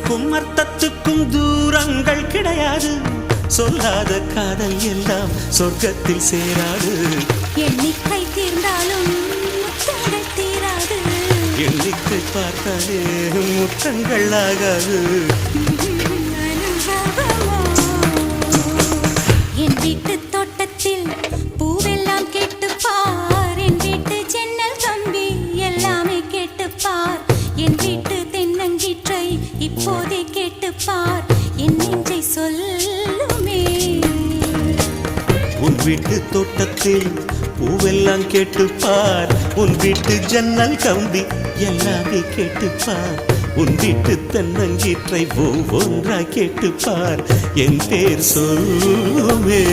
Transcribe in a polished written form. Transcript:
அர்த்தத்துக்கும் அர்த்தத்துக்கும் தூரங்கள் கிடையாது. சொல்லாத காதல் எல்லாம் சொர்க்கத்தில் சேராது. எண்ணிக்கை தீர்ந்தாலும் முத்தங்கள் தீராது. எண்ணிக்கை பார்த்தாலே முத்தங்கள் ஆகாது. என் வீட்டு தோட்டத்தில் பூவெல்லாம் கேட்டுப்பார். என் வீட்டு ஜன்னல் கம்பி எல்லாமே கேட்டுப்பார். என் வீட்டு தென்னங்கீற்றை இப்போதே கேட்டுப்பார். என் நெஞ்சை சொல்லுமே. உன் வீட்டு தோட்டத்தில் பூவெல்லாம் கேட்டுப்பார். உன் வீட்டு ஜன்னல் கம்பி எல்லாமே கேட்டுப்பார். உன் வீட்டு தென்னங்கீற்றை ஒவ்வொன்றா கேட்டுப்பார். என் பேர் சொல்லுமே.